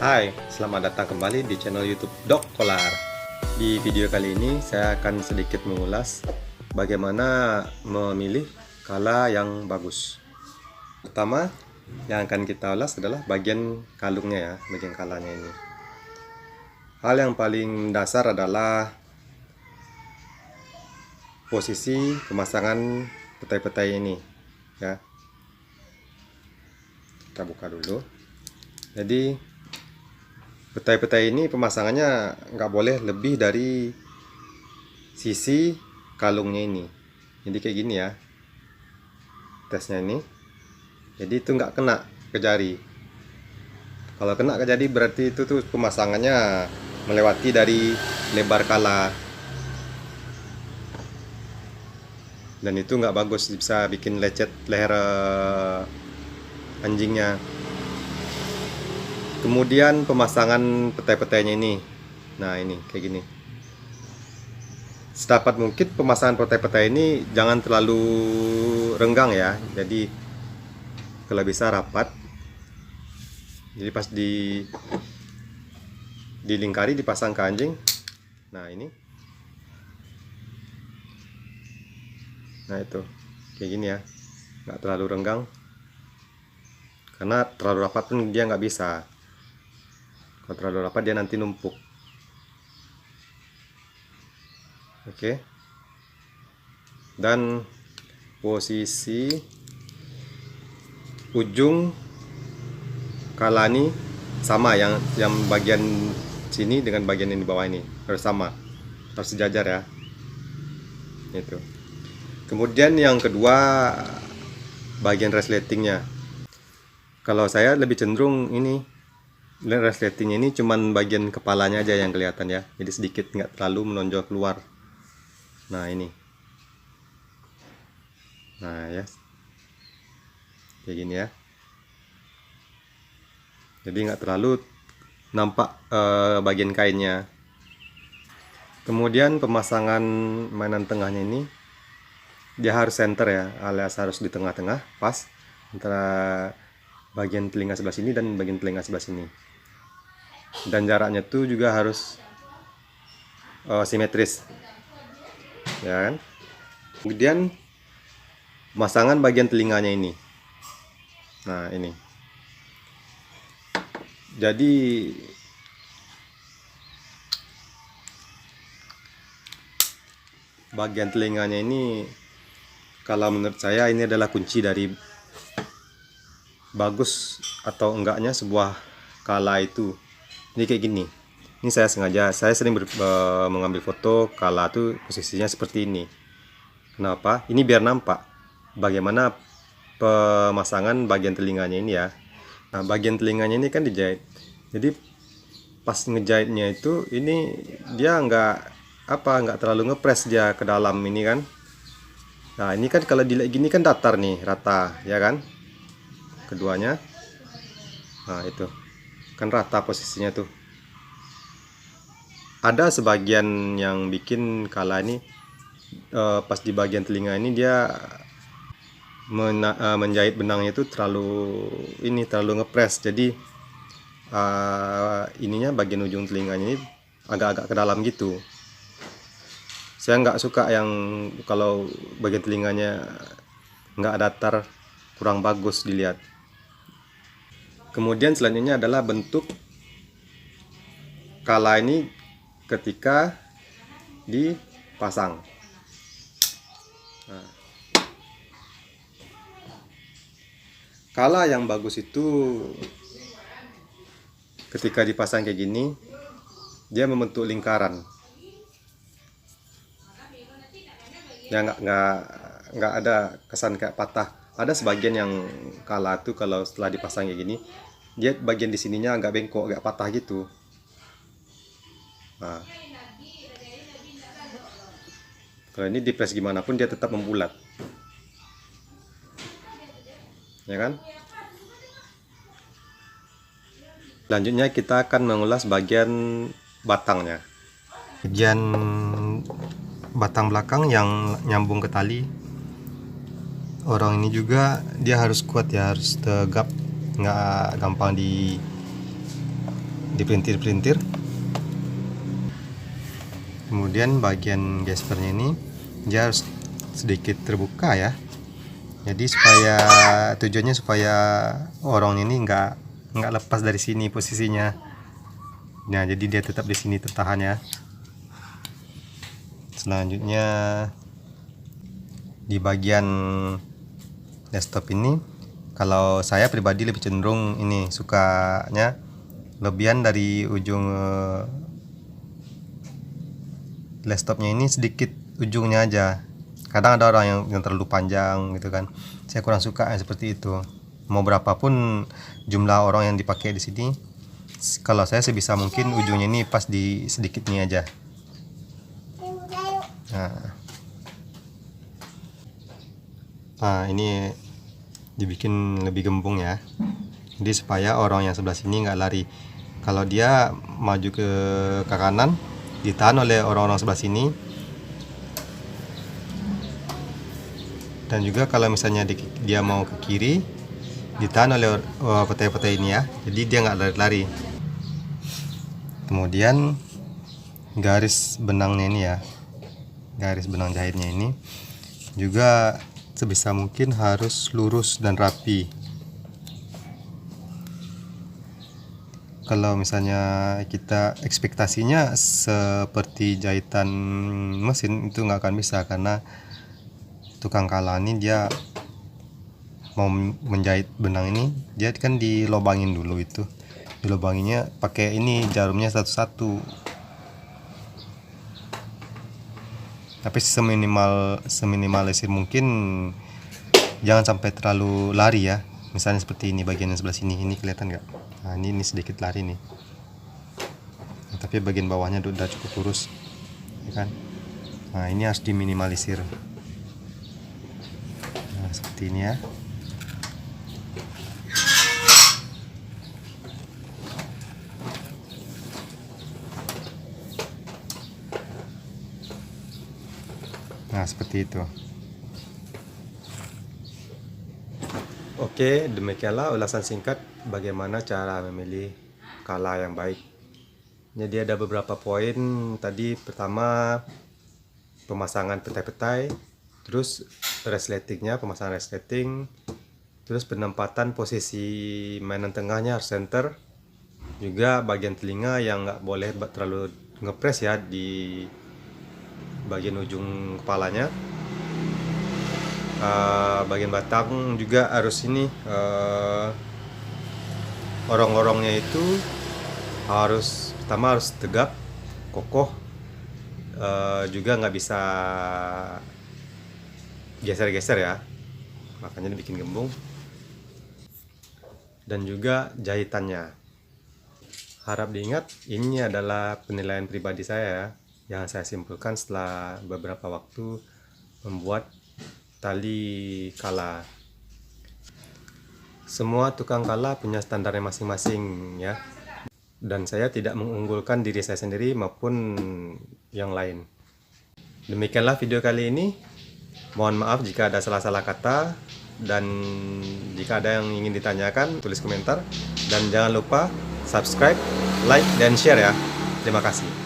Hai, selamat datang kembali di channel YouTube Dok Kolar. Di video kali ini saya akan sedikit mengulas bagaimana memilih kala yang bagus. Pertama, yang akan kita ulas adalah bagian kalungnya ya, bagian kalanya ini. Hal yang paling dasar adalah posisi pemasangan petai-petai ini ya. Kita buka dulu. Jadi petai-petai ini pemasangannya nggak boleh lebih dari sisi kalungnya ini. Jadi kayak gini ya tesnya ini. Jadi itu nggak kena ke jari. Kalau kena ke jari berarti itu tuh pemasangannya melewati dari lebar kala. Dan itu nggak bagus, bisa bikin lecet leher anjingnya. Kemudian pemasangan petai-petainya ini. Nah, ini kayak gini. Sedapat mungkin pemasangan petai-petai ini jangan terlalu renggang ya. Jadi kalau bisa rapat. Jadi pas dilingkari dipasang ke anjing. Nah, ini. Nah, itu. Kayak gini ya. Nggak terlalu renggang. Karena terlalu rapat pun dia nggak bisa. Kalau terlalu rapat dia nanti numpuk. Oke. Dan posisi ujung kala ini sama, yang bagian sini dengan bagian yang di bawah ini harus sama, harus sejajar ya. Itu. Kemudian yang kedua, bagian resletingnya. Kalau saya lebih cenderung ini resletingnya ini cuman bagian kepalanya aja yang kelihatan ya, jadi sedikit, nggak terlalu menonjol keluar. Nah, ini. Nah ya, kayak gini ya. Jadi nggak terlalu nampak bagian kainnya. Kemudian pemasangan mainan tengahnya ini dia harus center ya, alias harus di tengah-tengah pas antara bagian telinga sebelah sini dan bagian telinga sebelah sini. Dan jaraknya tuh juga harus simetris ya kan. Kemudian pemasangan bagian telinganya ini. Nah, ini. Jadi bagian telinganya ini, kalau menurut saya ini adalah kunci dari bagus atau enggaknya sebuah kala itu. Ini kayak gini. Ini saya sengaja, saya sering mengambil foto kala tuh posisinya seperti ini. Kenapa? Ini biar nampak bagaimana pemasangan bagian telinganya ini ya. Nah, bagian telinganya ini kan dijahit. Jadi pas ngejahitnya itu ini dia nggak terlalu ngepres dia ke dalam ini kan. Nah, ini kan kalau dilihat gini kan datar nih, rata ya kan? Keduanya. Nah, itu. Kan rata posisinya tuh. Ada sebagian yang bikin kala ini pas di bagian telinga ini dia menjahit benangnya itu terlalu ngepres. Jadi ininya bagian ujung telinganya ini agak-agak ke dalam gitu. Saya nggak suka yang kalau bagian telinganya nggak datar, kurang bagus dilihat. Kemudian selanjutnya adalah bentuk kala ini ketika dipasang. Nah, kala yang bagus itu ketika dipasang kayak gini, dia membentuk lingkaran. Ya nggak ada kesan kayak patah. Ada sebagian yang kala tuh kalau setelah dipasang kayak gini, dia bagian di sininya agak bengkok, agak patah gitu. Nah, kalau ini dipres gimana pun dia tetap membulat, ya kan? Selanjutnya kita akan mengulas bagian batangnya. Bagian batang belakang yang nyambung ke tali. Orang ini juga dia harus kuat ya, harus tegap, nggak gampang dipelintir-pelintir. Kemudian bagian gespernya ini dia harus sedikit terbuka ya. Jadi tujuannya supaya orong ini nggak lepas dari sini posisinya. Nah, jadi dia tetap di sini tertahan ya. Selanjutnya di bagian desktop ini, kalau saya pribadi lebih cenderung ini sukanya lebihan dari ujung desktopnya ini sedikit ujungnya aja. Kadang ada orang yang terlalu panjang gitu kan. Saya kurang suka yang seperti itu. Mau berapapun jumlah orang yang dipakai di sini, kalau saya sebisa mungkin ujungnya ini pas di sedikit ini aja. Nah, ini dibikin lebih gembung ya. Jadi supaya orang yang sebelah sini nggak lari. Kalau dia maju ke kanan, ditahan oleh orang-orang sebelah sini. Dan juga kalau misalnya dia mau ke kiri, ditahan oleh petai-petai ini ya. Jadi dia nggak lari-lari. Kemudian garis benangnya ini ya, garis benang jahitnya ini juga sebisa mungkin harus lurus dan rapi. Kalau misalnya kita ekspektasinya seperti jahitan mesin, itu nggak akan bisa, karena tukang kala ini dia mau menjahit benang ini, dia kan dilobangin dulu, itu dilobanginnya pakai ini jarumnya satu-satu. Tapi seminimalisir mungkin, jangan sampai terlalu lari ya. Misalnya seperti ini, bagian yang sebelah sini ini kelihatan nggak? Nah, ini sedikit lari nih. Nah, tapi bagian bawahnya udah cukup lurus, ya kan? Nah, ini harus diminimalisir. Nah, seperti ini ya. Nah, seperti itu. Oke, demikianlah ulasan singkat bagaimana cara memilih kala yang baik. Jadi ada beberapa poin tadi. Pertama, pemasangan petai-petai, terus resletingnya, pemasangan resleting, terus penempatan posisi mainan tengahnya harus center, juga bagian telinga yang nggak boleh terlalu ngepres ya di bagian ujung kepalanya. Bagian batang juga harus ini, orong-orongnya itu pertama harus tegap, kokoh, juga nggak bisa geser-geser ya, makanya dibikin gembung. Dan juga jahitannya, harap diingat, ini adalah penilaian pribadi saya yang saya simpulkan setelah beberapa waktu membuat tali kala. Semua tukang kala punya standarnya masing-masing ya, dan saya tidak mengunggulkan diri saya sendiri maupun yang lain. Demikianlah video kali ini. Mohon maaf jika ada salah-salah kata, dan jika ada yang ingin ditanyakan tulis komentar, dan jangan lupa subscribe, like, dan share ya. Terima kasih.